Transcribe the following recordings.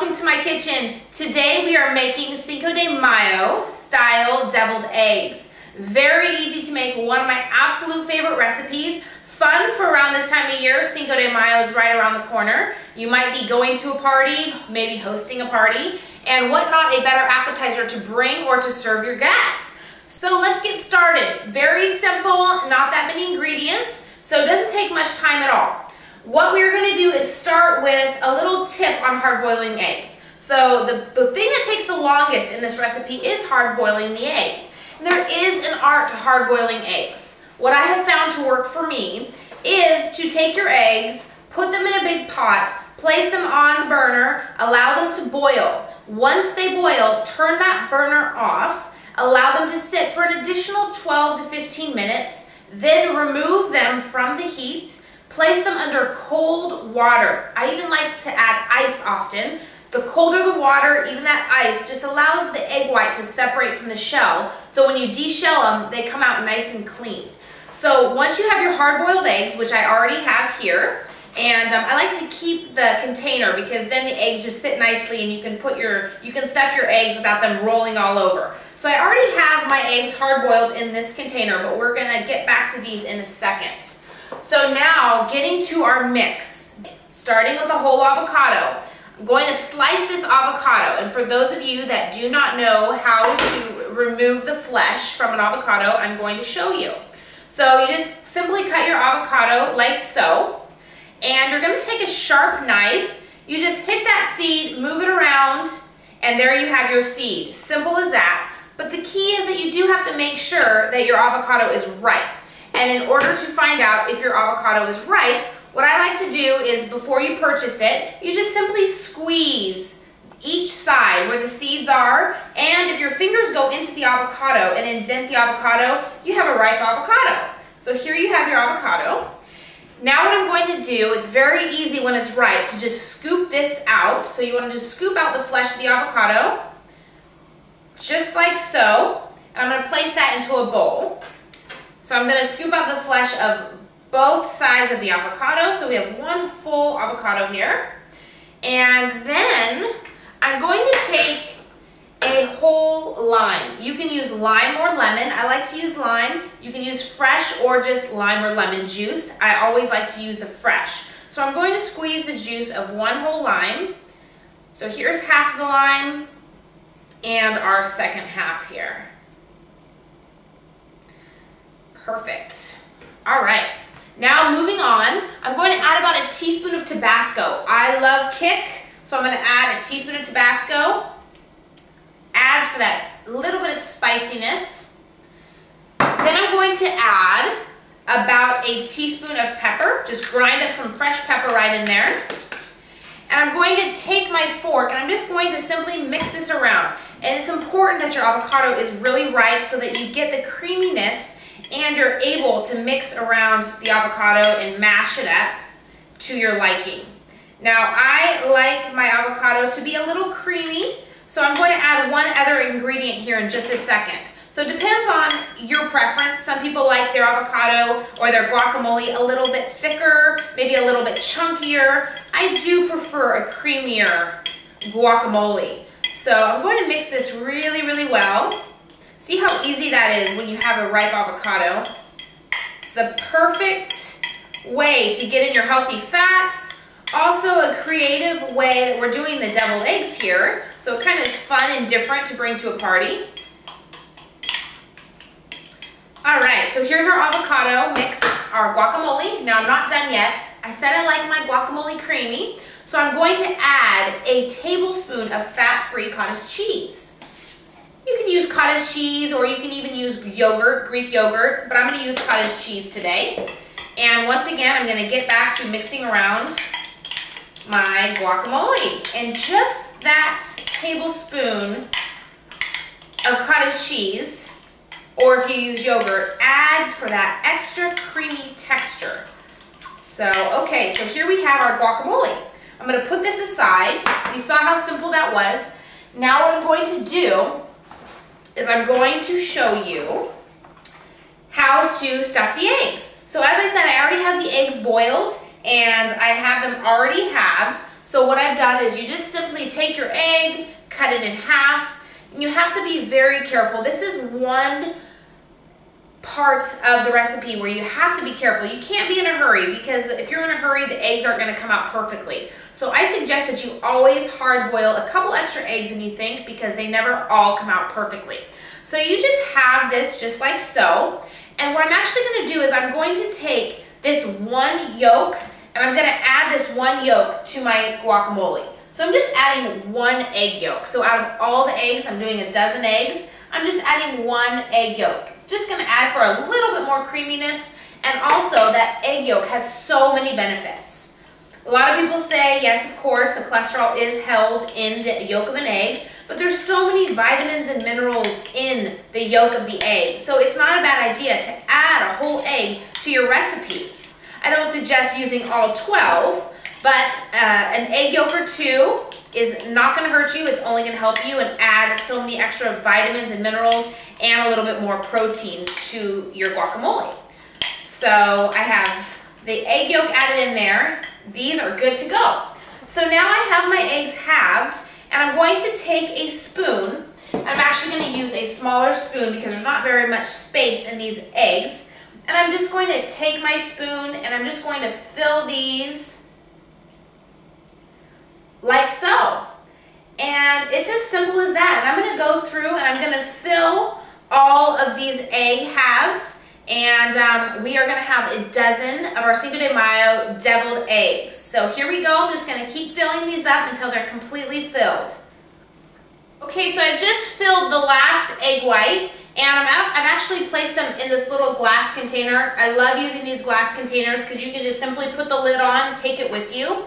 welcome to my kitchen. Today we are making Cinco de Mayo style deviled eggs. Very easy to make, one of my absolute favorite recipes. Fun for around this time of year. Cinco de Mayo is right around the corner. You might be going to a party, maybe hosting a party, and what not a better appetizer to bring or to serve your guests. So let's get started. Very simple, not that many ingredients, so it doesn't take much time at all. What we're going to do is start with a little tip on hard boiling eggs. So the thing that takes the longest in this recipe is hard boiling the eggs. And there is an art to hard boiling eggs. What I have found to work for me is to take your eggs, put them in a big pot, place them on the burner, allow them to boil. Once they boil, turn that burner off, allow them to sit for an additional 12 to 15 minutes, then remove them from the heat. Place them under cold water. I even like to add ice often. The colder the water, even that ice, just allows the egg white to separate from the shell. So when you deshell them, they come out nice and clean. So once you have your hard-boiled eggs, which I already have here, and I like to keep the container because then the eggs just sit nicely and you can stuff your eggs without them rolling all over. So I already have my eggs hard-boiled in this container, but we're gonna get back to these in a second. So now, getting to our mix, starting with a whole avocado. I'm going to slice this avocado, and for those of you that do not know how to remove the flesh from an avocado, I'm going to show you. So you just simply cut your avocado like so, and you're going to take a sharp knife. You just hit that seed, move it around, and there you have your seed. Simple as that. But the key is that you do have to make sure that your avocado is ripe. And in order to find out if your avocado is ripe, what I like to do is before you purchase it, you just simply squeeze each side where the seeds are, and if your fingers go into the avocado and indent the avocado, you have a ripe avocado. So here you have your avocado. Now what I'm going to do, it's very easy when it's ripe to just scoop this out. So you want to just scoop out the flesh of the avocado, just like so. And I'm going to place that into a bowl. So I'm going to scoop out the flesh of both sides of the avocado. So we have one full avocado here. And then I'm going to take a whole lime. You can use lime or lemon. I like to use lime. You can use fresh or just lime or lemon juice. I always like to use the fresh. So I'm going to squeeze the juice of one whole lime. So here's half of the lime and our second half here. Perfect. All right. Now moving on, I'm going to add about a teaspoon of Tabasco. I love kick, so I'm going to add a teaspoon of Tabasco. Adds for that little bit of spiciness. Then I'm going to add about a teaspoon of pepper. Just grind up some fresh pepper right in there. And I'm going to take my fork and I'm just going to simply mix this around. And it's important that your avocado is really ripe so that you get the creaminess and you're able to mix around the avocado and mash it up to your liking. Now, I like my avocado to be a little creamy, so I'm going to add one other ingredient here in just a second. So it depends on your preference. Some people like their avocado or their guacamole a little bit thicker, maybe a little bit chunkier. I do prefer a creamier guacamole. So I'm going to mix this really, really well. See how easy that is when you have a ripe avocado. It's the perfect way to get in your healthy fats. Also a creative way that we're doing the deviled eggs here. So it kind of is fun and different to bring to a party. All right, so here's our avocado mix, our guacamole. Now I'm not done yet. I said I like my guacamole creamy. So I'm going to add a tablespoon of fat-free cottage cheese. You can use cottage cheese or you can even use yogurt, Greek yogurt, but I'm going to use cottage cheese today. And once again, I'm going to get back to mixing around my guacamole. And just that tablespoon of cottage cheese, or if you use yogurt, adds for that extra creamy texture. So, okay, so here we have our guacamole. I'm going to put this aside. You saw how simple that was. Now what I'm going to do is I'm going to show you how to stuff the eggs. So as I said, I already have the eggs boiled and I have them already halved. So So what I've done is you just simply take your egg, cut it in half, and you have to be very careful. This is one part of the recipe where you have to be careful. You can't be in a hurry, because if you're in a hurry, the eggs aren't going to come out perfectly. So I suggest that you always hard boil a couple extra eggs than you think, because they never all come out perfectly. So you just have this just like so. And what I'm actually going to do is I'm going to take this one yolk and I'm going to add this one yolk to my guacamole. So I'm just adding one egg yolk. So out of all the eggs, I'm doing a dozen eggs, I'm just adding one egg yolk. It's just going to add for a little bit more creaminess, and also that egg yolk has so many benefits. A lot of people say, yes, of course, the cholesterol is held in the yolk of an egg, but there's so many vitamins and minerals in the yolk of the egg. So it's not a bad idea to add a whole egg to your recipes. I don't suggest using all 12, but an egg yolk or two is not going to hurt you. It's only going to help you and add so many extra vitamins and minerals and a little bit more protein to your guacamole. So I have the egg yolk added in there. These are good to go. So now I have my eggs halved, and I'm going to take a spoon. I'm actually going to use a smaller spoon because there's not very much space in these eggs. And I'm just going to take my spoon and I'm just going to fill these like so. And it's as simple as that. And I'm going to go through and I'm going to fill all of these egg halves. And we are going to have a dozen of our Cinco de Mayo deviled eggs. So here we go. I'm just going to keep filling these up until they're completely filled. Okay, so I've just filled the last egg white, and I've actually placed them in this little glass container. I love using these glass containers because you can just simply put the lid on, take it with you.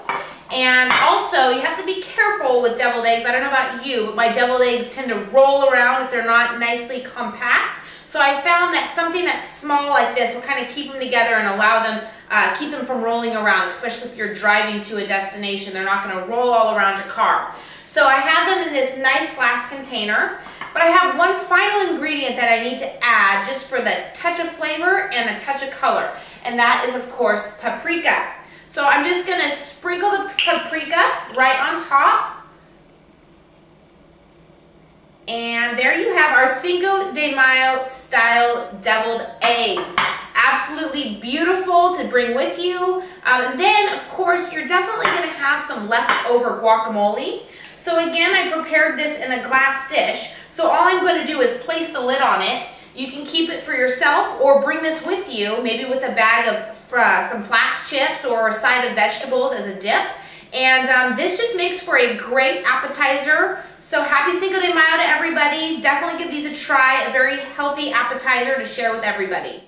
And also, you have to be careful with deviled eggs. I don't know about you, but my deviled eggs tend to roll around if they're not nicely compact. So I found that something that's small like this will kind of keep them together and allow them, keep them from rolling around, especially if you're driving to a destination. They're not going to roll all around your car. So I have them in this nice glass container, but I have one final ingredient that I need to add just for the touch of flavor and a touch of color, and that is, of course, paprika. So I'm just going to sprinkle the paprika right on top. And there you have our Cinco de Mayo style deviled eggs. Absolutely beautiful to bring with you. And then, of course, you're definitely going to have some leftover guacamole. So again, I prepared this in a glass dish. So all I'm going to do is place the lid on it. You can keep it for yourself or bring this with you, maybe with a bag of some flax chips or a side of vegetables as a dip. And this just makes for a great appetizer. So happy Cinco de Mayo to everybody. Definitely give these a try, a very healthy appetizer to share with everybody.